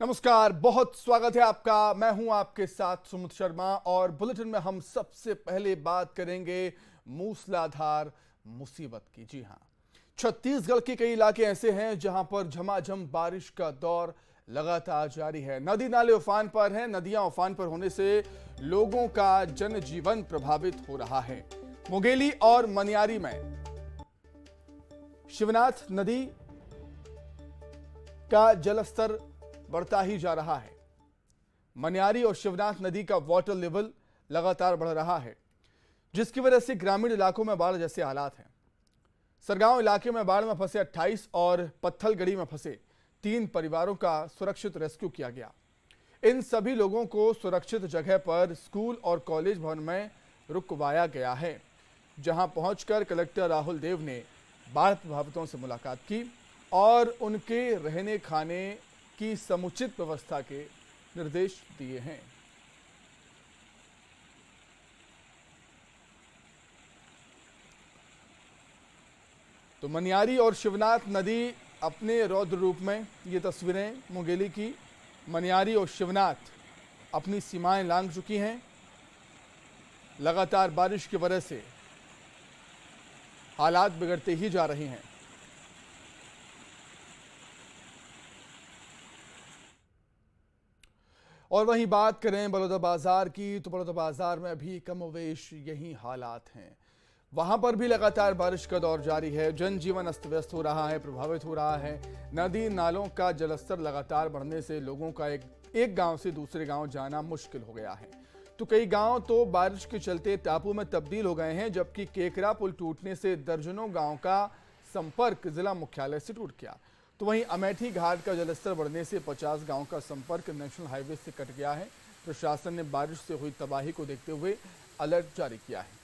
नमस्कार, बहुत स्वागत है आपका। मैं हूं आपके साथ सुमित शर्मा और बुलेटिन में हम सबसे पहले बात करेंगे मूसलाधार मुसीबत की। जी हां, छत्तीसगढ़ के कई इलाके ऐसे हैं जहां पर झमाझम बारिश का दौर लगातार जारी है। नदी नाले उफान पर हैं। नदियां उफान पर होने से लोगों का जनजीवन प्रभावित हो रहा है। मुंगेली और मनियारी में शिवनाथ नदी का जलस्तर बढ़ता ही जा रहा है। मनियारी और शिवनाथ नदी का वाटर लेवल लगातार बढ़ रहा है, जिसकी वजह से ग्रामीण इलाकों में बाढ़ जैसे हालात हैं। सरगांव इलाके में बाढ़ में फंसे 28 और पत्थलगढ़ी में फंसे 3 परिवारों का सुरक्षित रेस्क्यू किया गया। इन सभी लोगों को सुरक्षित जगह पर स्कूल और कॉलेज भवन में रुकवाया गया है, जहां पहुंचकर कलेक्टर राहुल देव ने बाढ़ प्रभावितों से मुलाकात की और उनके रहने खाने की समुचित व्यवस्था के निर्देश दिए हैं। तो मनियारी और शिवनाथ नदी अपने रौद्र रूप में, ये तस्वीरें मुंगेली की। मनियारी और शिवनाथ अपनी सीमाएं लांघ चुकी हैं। लगातार बारिश की वजह से हालात बिगड़ते ही जा रहे हैं। और वहीं बात करें बलौदाबाजार की, तो बलौदाबाजार में भी कमोवेश यही हालात हैं। वहां पर भी लगातार बारिश का दौर जारी है। जनजीवन अस्त व्यस्त हो रहा है, प्रभावित हो रहा है। नदी नालों का जलस्तर लगातार बढ़ने से लोगों का एक गांव से दूसरे गांव जाना मुश्किल हो गया है। तो कई गांव तो बारिश के चलते टापू में तब्दील हो गए हैं, जबकि केकरा पुल टूटने से दर्जनों गांव का संपर्क जिला मुख्यालय से टूट गया। तो वहीं अमेठी घाट का जलस्तर बढ़ने से 50 गांव का संपर्क नेशनल हाईवे से कट गया है। प्रशासन ने बारिश से हुई तबाही को देखते हुए अलर्ट जारी किया है।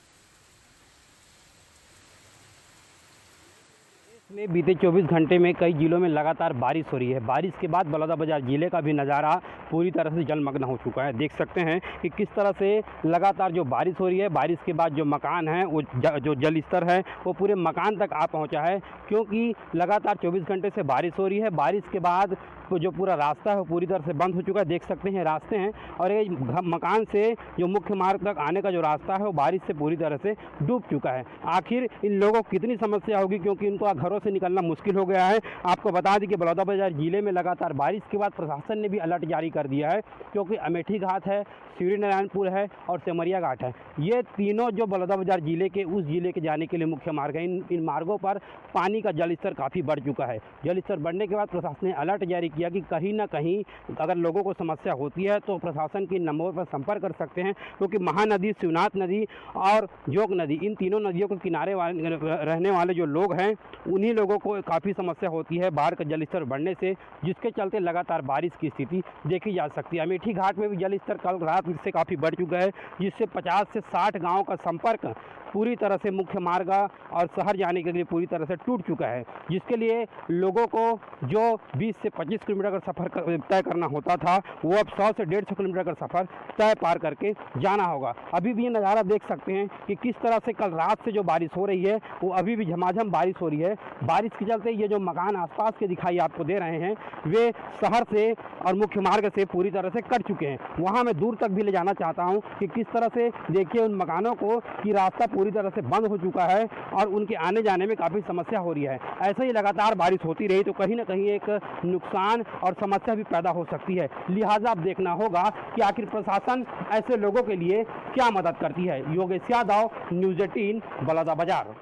में बीते 24 घंटे में कई जिलों में लगातार बारिश हो रही है। बारिश के बाद बलौदाबाजार जिले का भी नज़ारा पूरी तरह से जलमग्न हो चुका है। देख सकते हैं कि किस तरह से लगातार जो बारिश हो रही है, बारिश के बाद जो मकान है वो जो जल स्तर है वो पूरे मकान तक आ पहुंचा है, क्योंकि लगातार 24 घंटे से बारिश हो रही है। बारिश के बाद तो जो पूरा रास्ता है वो पूरी तरह से बंद हो चुका है। देख सकते हैं रास्ते हैं, और ये मकान से जो मुख्य मार्ग तक आने का जो रास्ता है वो बारिश से पूरी तरह से डूब चुका है। आखिर इन लोगों को कितनी समस्या होगी, क्योंकि इनको घरों से निकलना मुश्किल हो गया है। आपको बता दें कि बलौदाबाजार जिले में लगातार बारिश के बाद प्रशासन ने भी अलर्ट जारी कर दिया है, क्योंकि अमेठी घाट है, सूर्यनारायणपुर है और सेमरिया घाट है। ये तीनों जो बलौदाबाजार जिले के उस जिले के जाने के लिए मुख्य मार्ग है। इन मार्गों पर पानी का जलस्तर काफ़ी बढ़ चुका है। जलस्तर बढ़ने के बाद प्रशासन ने अलर्ट जारी किया कि कहीं ना कहीं अगर लोगों को समस्या होती है तो प्रशासन के नंबर पर संपर्क कर सकते हैं, क्योंकि महानदी, शिवनाथ नदी और जोग नदी, इन तीनों नदियों के किनारे वाले रहने वाले जो लोग हैं उन्हीं लोगों को काफ़ी समस्या होती है बाढ़ का जलस्तर बढ़ने से, जिसके चलते लगातार बारिश की स्थिति देखी जा सकती है। अमेठी घाट में भी जलस्तर कल रात से काफ़ी बढ़ चुका है, जिससे 50 से 60 गाँव का संपर्क पूरी तरह से मुख्य मार्ग और शहर जाने के लिए पूरी तरह से टूट चुका है, जिसके लिए लोगों को जो 20 से 25 किलोमीटर का सफ़र तय करना होता था वो अब 100 से 150 किलोमीटर का सफ़र तय पार करके जाना होगा। अभी भी ये नज़ारा देख सकते हैं कि किस तरह से कल रात से जो बारिश हो रही है वो अभी भी झमाझम बारिश हो रही है। बारिश के चलते ये जो मकान आसपास के दिखाई आपको दे रहे हैं वे शहर से और मुख्य मार्ग से पूरी तरह से कट चुके हैं। वहाँ मैं दूर तक भी ले जाना चाहता हूँ कि किस तरह से देखिए उन मकानों को कि रास्ता पूरी तरह से बंद हो चुका है और उनके आने जाने में काफ़ी समस्या हो रही है। ऐसे ही लगातार बारिश होती रही तो कहीं ना कहीं एक नुकसान और समस्या भी पैदा हो सकती है। लिहाजा अब देखना होगा कि आखिर प्रशासन ऐसे लोगों के लिए क्या मदद करती है। योगेश यादव, न्यूज़ 18, बलौदाबाजार।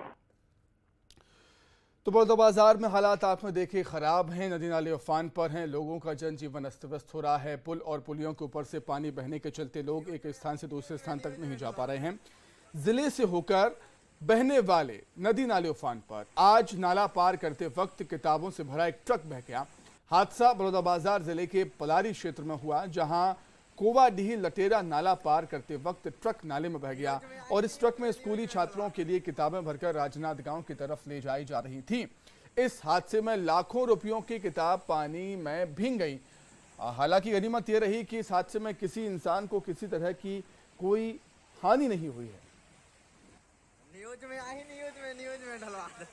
तो बलौदाबाजार में हालात आपने देखे खराब हैं। नदी नाले उफान पर हैं। लोगों का जनजीवन अस्त व्यस्त हो रहा है। पुल और पुलियों के ऊपर से पानी बहने के चलते लोग एक स्थान से दूसरे स्थान तक नहीं जा पा रहे हैं। जिले से होकर बहने वाले नदी नाले उफान पर आज नाला पार करते वक्त किताबों से भरा एक ट्रक बह गया। हादसा बलौदाबाजार जिले के पलारी क्षेत्र में हुआ, जहां कोवाडीह लटेरा नाला पार करते वक्त ट्रक नाले में बह गया और इस ट्रक में स्कूली छात्रों के लिए किताबें भरकर राजनांदगांव की तरफ ले जाई जा रही थी। इस हादसे में लाखों रुपयों की किताब पानी में भीग गई। हालांकि गनीमत यह रही कि इस हादसे में किसी इंसान को किसी तरह की कोई हानि नहीं हुई है। न्यूज में ढलवा दे।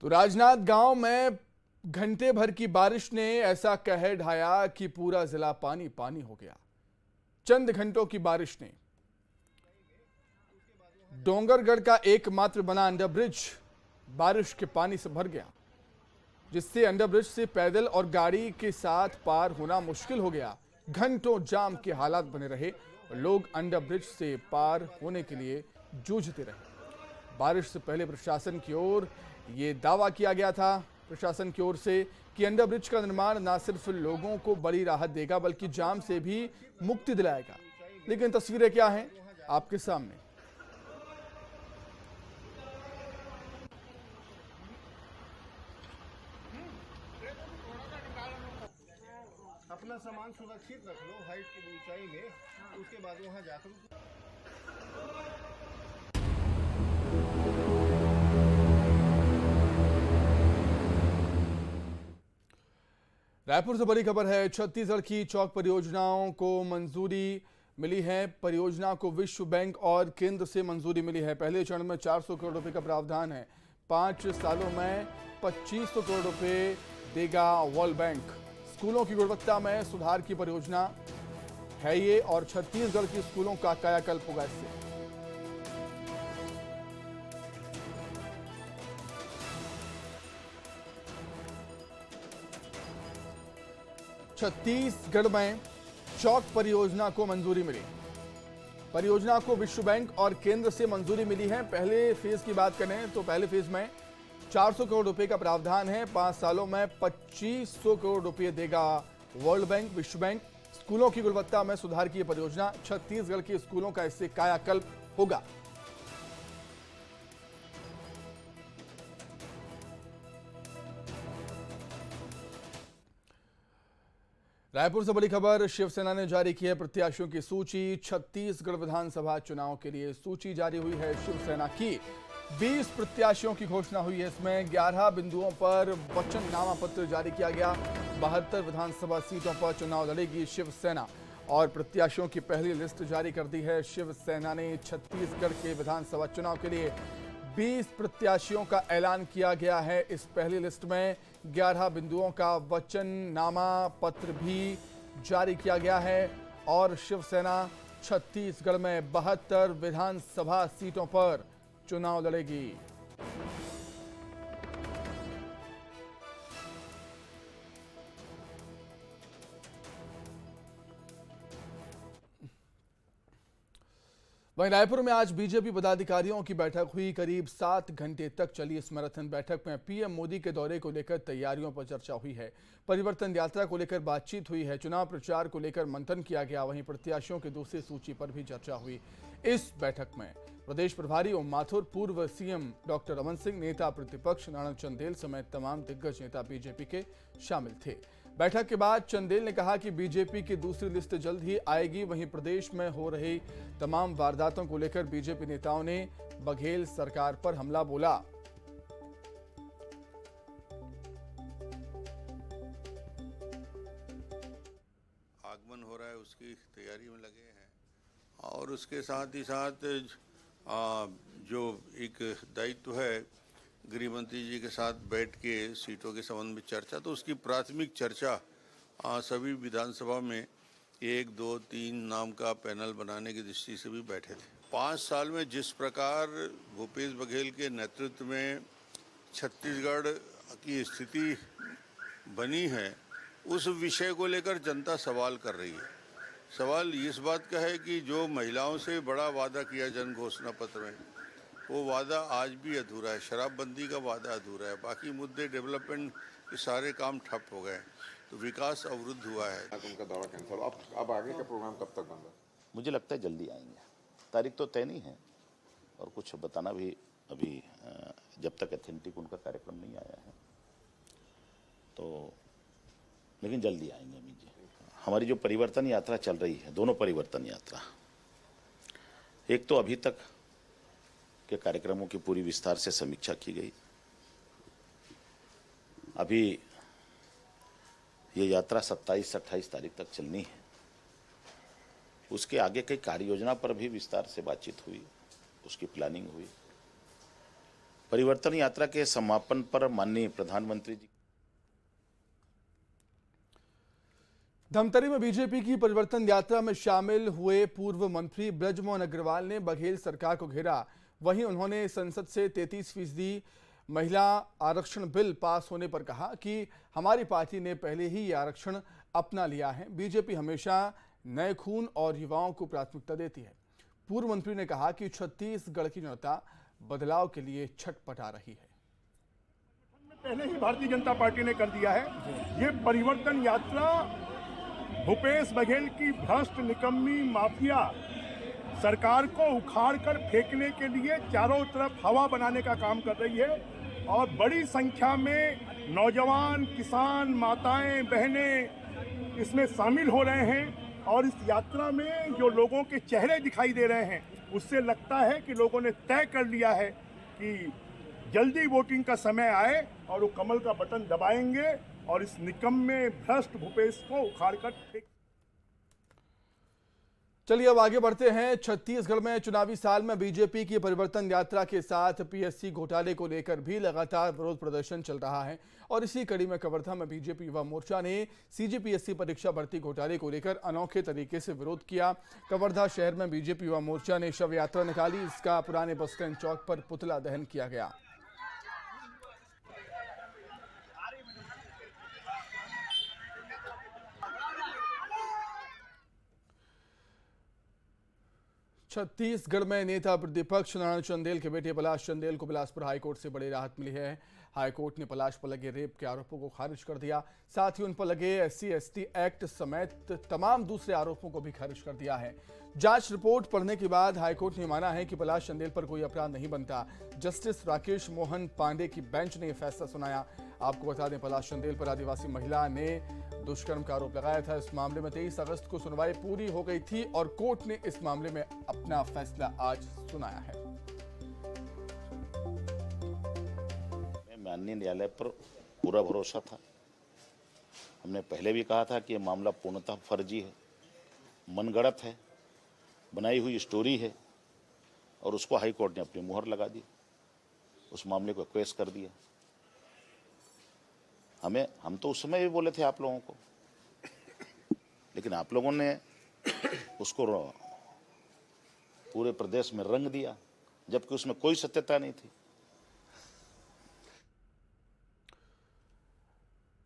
तो राजनांदगांव में घंटे भर की बारिश ने ऐसा कहर ढाया कि पूरा जिला पानी पानी हो गया। चंद घंटों की बारिश ने डोंगरगढ़ का एकमात्र बना अंडरब्रिज बारिश के पानी से भर गया, जिससे अंडरब्रिज से पैदल और गाड़ी के साथ पार होना मुश्किल हो गया। घंटों जाम के हालात बने रहे और लोग अंडरब्रिज से पार होने के लिए जूझते रहे। बारिश से पहले प्रशासन की ओर ये दावा किया गया था प्रशासन की ओर से कि अंडरब्रिज का निर्माण न सिर्फ लोगों को बड़ी राहत देगा बल्कि जाम से भी मुक्ति दिलाएगा। लेकिन तस्वीरें क्या हैं आपके सामने। अपना सामान सुरक्षित रख लो हाइट की ऊंचाई में, उसके बाद वहां जाकर। रायपुर से बड़ी खबर है। छत्तीसगढ़ की चौक परियोजनाओं को मंजूरी मिली है। परियोजना को विश्व बैंक और केंद्र से मंजूरी मिली है। पहले चरण में 400 करोड़ रुपए का प्रावधान है। 5 सालों में 2500 करोड़ रुपए देगा वर्ल्ड बैंक। स्कूलों की गुणवत्ता में सुधार की परियोजना है ये और छत्तीसगढ़ के स्कूलों का कायाकल्प होगा इससे। छत्तीसगढ़ में चौक परियोजना को मंजूरी मिली। परियोजना को विश्व बैंक और केंद्र से मंजूरी मिली है। पहले फेज की बात करें तो पहले फेज में 400 करोड़ रुपए का प्रावधान है। 5 सालों में 2500 करोड़ रुपए देगा वर्ल्ड बैंक विश्व बैंक। स्कूलों की गुणवत्ता में सुधार की परियोजना, छत्तीसगढ़ के स्कूलों का इससे कायाकल्प होगा। रायपुर से बड़ी खबर। शिवसेना ने जारी की है प्रत्याशियों की सूची। छत्तीसगढ़ विधानसभा चुनाव के लिए सूची जारी हुई है शिवसेना की। 20 प्रत्याशियों की घोषणा हुई है। इसमें 11 बिंदुओं पर वचननामा पत्र जारी किया गया। 72 विधानसभा सीटों पर चुनाव लड़ेगी शिवसेना और प्रत्याशियों की पहली लिस्ट जारी कर दी है शिवसेना ने। छत्तीसगढ़ के विधानसभा चुनाव के लिए 20 प्रत्याशियों का ऐलान किया गया है। इस पहली लिस्ट में 11 बिंदुओं का वचननामा पत्र भी जारी किया गया है और शिवसेना छत्तीसगढ़ में 72 विधानसभा सीटों पर चुनाव लड़ेगी। वहीं रायपुर में आज बीजेपी पदाधिकारियों की बैठक हुई। करीब 7 घंटे तक चली इस मैराथन बैठक में पीएम मोदी के दौरे को लेकर तैयारियों पर चर्चा हुई है। परिवर्तन यात्रा को लेकर बातचीत हुई है। चुनाव प्रचार को लेकर मंथन किया गया। वहीं प्रत्याशियों की दूसरी सूची पर भी चर्चा हुई। इस बैठक में प्रदेश प्रभारी ओम माथुर, पूर्व सीएम डॉक्टर रमन सिंह, नेता प्रतिपक्ष नारायण चंदेल समेत तमाम दिग्गज नेता बीजेपी के शामिल थे। बैठक के बाद चंदेल ने कहा कि बीजेपी की दूसरी लिस्ट जल्द ही आएगी। वहीं प्रदेश में हो रही तमाम वारदातों को लेकर बीजेपी नेताओं ने बघेल सरकार पर हमला बोला। आगमन हो रहा है, उसकी तैयारी में लगे हैं और उसके साथ ही साथ जो एक दायित्व है गृह मंत्री जी के साथ बैठ के सीटों के संबंध में चर्चा, तो उसकी प्राथमिक चर्चा सभी विधानसभा में 1, 2, 3 नाम का पैनल बनाने की दृष्टि से भी बैठे थे। 5 साल में जिस प्रकार भूपेश बघेल के नेतृत्व में छत्तीसगढ़ की स्थिति बनी है, उस विषय को लेकर जनता सवाल कर रही है। सवाल इस बात का है कि जो महिलाओं से बड़ा वादा किया जन घोषणा पत्र में, वो वादा आज भी अधूरा है। शराबबंदी का वादा अधूरा है। बाकी मुद्दे, डेवलपमेंट के सारे काम ठप हो गए, तो विकास अवरुद्ध हुआ है। उनका दौरा कैंसिल। अब आगे का प्रोग्राम कब तक बन रहा है? मुझे लगता है जल्दी आएंगे। तारीख तो तय नहीं है और कुछ बताना भी अभी जब तक अथेंटिक उनका कार्यक्रम नहीं आया है तो, लेकिन जल्दी आएंगे अमित जी। हमारी जो परिवर्तन यात्रा चल रही है, दोनों परिवर्तन यात्रा, एक तो अभी तक के कार्यक्रमों की पूरी विस्तार से समीक्षा की गई। अभी ये यात्रा 27 से 28 तारीख तक चलनी है। उसके आगे कई कार्य योजना पर भी विस्तार से बातचीत हुई, उसकी प्लानिंग हुई। परिवर्तन यात्रा के समापन पर माननीय प्रधानमंत्री जी धमतरी में बीजेपी की परिवर्तन यात्रा में शामिल हुए पूर्व मंत्री ब्रजमोहन अग्रवाल ने बघेल सरकार को घेरा। वहीं उन्होंने संसद से 33% महिला आरक्षण बिल पास होने पर कहा कि हमारी पार्टी ने पहले ही ये आरक्षण अपना लिया है। बीजेपी हमेशा नए खून और युवाओं को प्राथमिकता देती है। पूर्व मंत्री ने कहा कि छत्तीसगढ़ की जनता बदलाव के लिए छटपटा रही है। पहले ही भारतीय जनता पार्टी ने कर दिया है। ये परिवर्तन यात्रा भूपेश बघेल की भ्रष्ट निकम्मी माफिया सरकार को उखाड़ कर फेंकने के लिए चारों तरफ हवा बनाने का काम कर रही है और बड़ी संख्या में नौजवान, किसान, माताएं, बहनें इसमें शामिल हो रहे हैं और इस यात्रा में जो लोगों के चेहरे दिखाई दे रहे हैं उससे लगता है कि लोगों ने तय कर लिया है कि जल्दी वोटिंग का समय आए और वो कमल का बटन दबाएंगे और इस निकम्मे भ्रष्ट भूपेश को उखाड़ कर फेंक। चलिए अब आगे बढ़ते हैं। छत्तीसगढ़ में चुनावी साल में बीजेपी की परिवर्तन यात्रा के साथ पीएससी घोटाले को लेकर भी लगातार विरोध प्रदर्शन चल रहा है और इसी कड़ी में कवर्धा में बीजेपी युवा मोर्चा ने सीजीपीएससी परीक्षा भर्ती घोटाले को लेकर अनोखे तरीके से विरोध किया। कवर्धा शहर में बीजेपी युवा मोर्चा ने शव यात्रा निकाली। इसका पुराने बस स्टैंड चौक पर पुतला दहन किया गया। छत्तीसगढ़ में नेता प्रतिपक्ष नारायण चंदेल के बेटे पलाश चंदेल को बिलासपुर हाईकोर्ट से बड़ी राहत मिली है। हाईकोर्ट ने पलाश पर लगे रेप के आरोपों को खारिज कर दिया। साथ ही उन पर लगे SC/ST एक्ट समेत तमाम दूसरे आरोपों को भी खारिज कर दिया है। जांच रिपोर्ट पढ़ने के बाद हाईकोर्ट ने माना है कि पलाश चंदेल पर कोई अपराध नहीं बनता। जस्टिस राकेश मोहन पांडे की बेंच ने यह फैसला सुनाया। आपको बता दें, पलाश चंदेल पर आदिवासी महिला ने दुष्कर्म का आरोप लगाया था। इस मामले में 23 अगस्त को सुनवाई पूरी हो गई थी और कोर्ट ने इस मामले में अपना फैसला आज सुनाया है। माननीय न्यायालय पर पूरा भरोसा था। हमने पहले भी कहा था कि यह मामला पूर्णतः फर्जी है, मनगढ़ंत है, बनाई हुई स्टोरी है और उसको हाई कोर्ट ने अपनी मुहर लगा दी, उस मामले को केस कर दिया। हम तो उस समय भी बोले थे आप लोगों को, लेकिन आप लोगों ने उसको पूरे प्रदेश में रंग दिया, जबकि उसमें कोई सत्यता नहीं थी।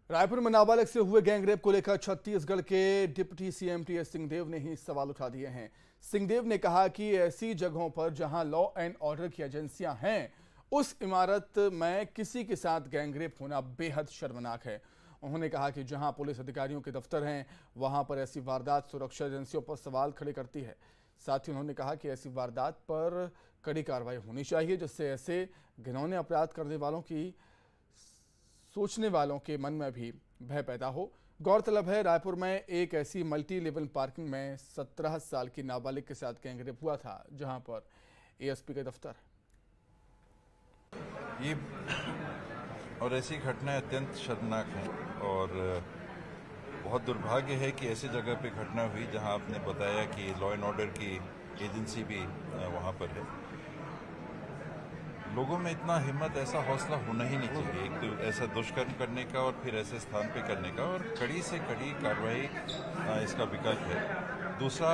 रायपुर में नाबालिग से हुए गैंगरेप को लेकर छत्तीसगढ़ के डिप्टी सीएम टीएस सिंहदेव ने ही सवाल उठा दिए हैं। सिंहदेव ने कहा कि ऐसी जगहों पर जहां लॉ एंड ऑर्डर की एजेंसियां हैं, उस इमारत में किसी के साथ गैंगरेप होना बेहद शर्मनाक है। उन्होंने कहा कि जहां पुलिस अधिकारियों के दफ्तर हैं, वहां पर ऐसी वारदात सुरक्षा एजेंसियों पर सवाल खड़े करती है। साथ ही उन्होंने कहा कि ऐसी वारदात पर कड़ी कार्रवाई होनी चाहिए, जिससे ऐसे घिनौने अपराध करने वालों की सोचने वालों के मन में भी भय पैदा हो। गौरतलब है, रायपुर में एक ऐसी मल्टी लेवल पार्किंग में 17 साल की नाबालिग के साथ गैंगरेप हुआ था, जहां पर एएसपी का दफ्तर है। ये और ऐसी घटनाएं अत्यंत शर्मनाक हैं और बहुत दुर्भाग्य है कि ऐसी जगह पे घटना हुई जहां आपने बताया कि लॉ एंड ऑर्डर की एजेंसी भी वहां पर है। लोगों में इतना हिम्मत, ऐसा हौसला होना ही नहीं चाहिए, एक तो ऐसा दुष्कर्म करने का और फिर ऐसे स्थान पे करने का, और कड़ी से कड़ी कार्रवाई इसका विकल्प है। दूसरा,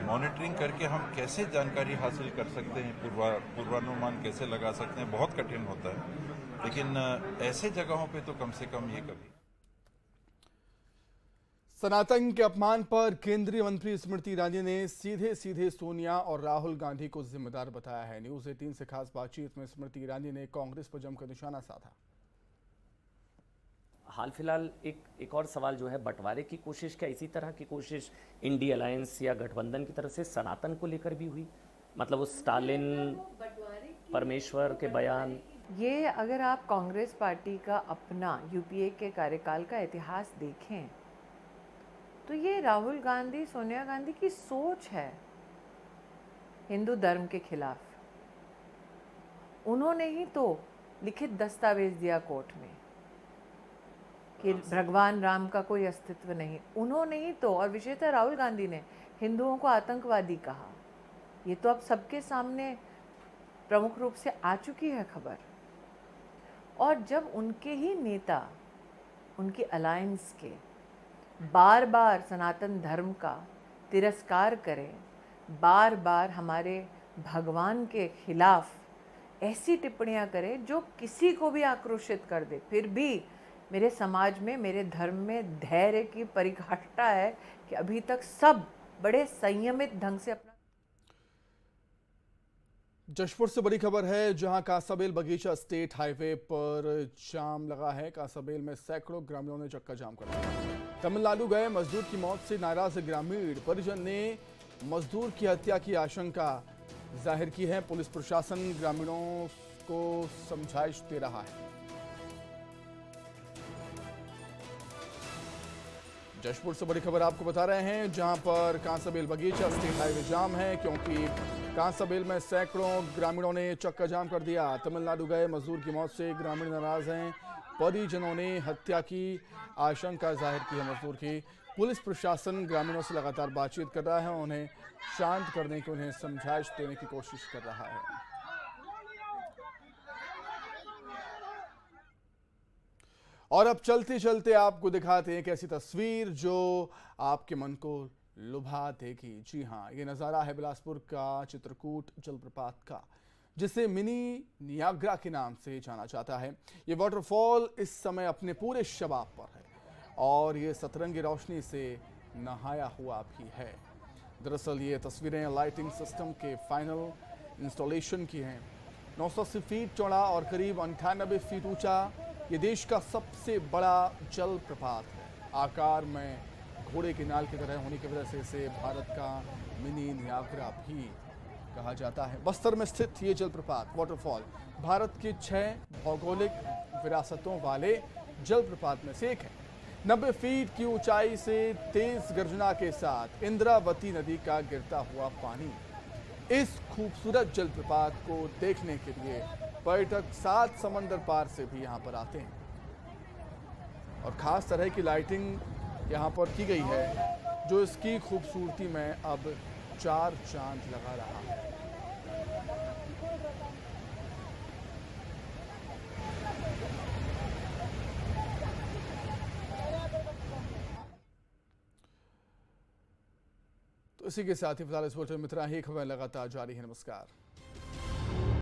मॉनिटरिंग करके हम कैसे जानकारी हासिल कर सकते हैं, पूर्वानुमान कैसे लगा सकते हैं, बहुत कठिन होता है। लेकिन ऐसे जगहों पे तो कम से कम ये कभी। सनातन के अपमान पर केंद्रीय मंत्री स्मृति ईरानी ने सीधे सोनिया और राहुल गांधी को जिम्मेदार बताया है। न्यूज 18 से खास बातचीत में स्मृति ईरानी ने कांग्रेस पर जमकर निशाना साधा। हाल फिलहाल एक और सवाल जो है, बंटवारे की कोशिश, क्या इसी तरह की कोशिश इंडी अलायंस या गठबंधन की तरफ से सनातन को लेकर भी हुई? मतलब उस स्टालिन परमेश्वर के बयान, ये अगर आप कांग्रेस पार्टी का अपना यूपीए के कार्यकाल का इतिहास देखें तो ये राहुल गांधी, सोनिया गांधी की सोच है हिंदू धर्म के खिलाफ। उन्होंने ही तो लिखित दस्तावेज दिया कोर्ट में कि भगवान राम का कोई अस्तित्व नहीं। उन्होंने ही तो, और विशेषतः राहुल गांधी ने हिंदुओं को आतंकवादी कहा। ये तो अब सबके सामने प्रमुख रूप से आ चुकी है खबर। और जब उनके ही नेता, उनकी अलायंस के बार बार सनातन धर्म का तिरस्कार करें, बार बार हमारे भगवान के खिलाफ ऐसी टिप्पणियां करें जो किसी को भी आक्रोशित कर दे, फिर भी मेरे समाज में, मेरे धर्म में धैर्य की परिकाष्ठा है कि अभी तक सब बड़े संयमित ढंग से अपना। जशपुर से बड़ी खबर है, जहां कांसाबेल बगीचा स्टेट हाईवे पर जाम लगा है। कांसाबेल में सैकड़ों ग्रामीणों ने चक्का जाम कर दिया। तमिलनाडु गए मजदूर की मौत से नाराज ग्रामीण परिजन ने मजदूर की हत्या की आशंका जाहिर की है। पुलिस प्रशासन ग्रामीणों को समझाइश दे रहा है। जशपुर से बड़ी खबर आपको बता रहे हैं, जहां पर कांसाबेल बगीचा स्टेट हाईवे जाम है, क्योंकि कांसाबेल में सैकड़ों ग्रामीणों ने चक्का जाम कर दिया। तमिलनाडु गए मजदूर की मौत से ग्रामीण नाराज हैं। परिजनों ने हत्या की आशंका जाहिर की है मजदूर की। पुलिस प्रशासन ग्रामीणों से लगातार बातचीत कर रहा है, उन्हें शांत करने की, उन्हें समझाइश देने की कोशिश कर रहा है। और अब चलते चलते आपको दिखाते हैं एक ऐसी तस्वीर जो आपके मन को लुभा देगी। जी हाँ, ये नज़ारा है बिलासपुर का चित्रकूट जलप्रपात का, जिसे मिनी नियाग्रा के नाम से जाना जाता है। ये वाटरफॉल इस समय अपने पूरे शबाब पर है और ये सतरंगी रोशनी से नहाया हुआ भी है। दरअसल ये तस्वीरें लाइटिंग सिस्टम के फाइनल इंस्टॉलेशन की हैं। 980 फीट चौड़ा और करीब 98 फीट ऊंचा ये देश का सबसे बड़ा जलप्रपात है। आकार में घोड़े के नाल की तरह होने की वजह से इसे भारत का मिनी नियाग्रा भी कहा जाता है। बस्तर में स्थित ये जलप्रपात वाटरफॉल भारत के 6 भौगोलिक विरासतों वाले जलप्रपात में से एक है। 90 फीट की ऊंचाई से तेज गर्जना के साथ इंद्रावती नदी का गिरता हुआ पानी। इस खूबसूरत जलप्रपात को देखने के लिए पर्यटक 7 समंदर पार से भी यहाँ पर आते हैं और खास तरह की लाइटिंग यहाँ पर की गई है, जो इसकी खूबसूरती में अब 4 चांद लगा रहा है। तो इसी के साथ ही फिलहाल इस बुलेटिन में इतना ही। खबर लगातार जारी है। नमस्कार।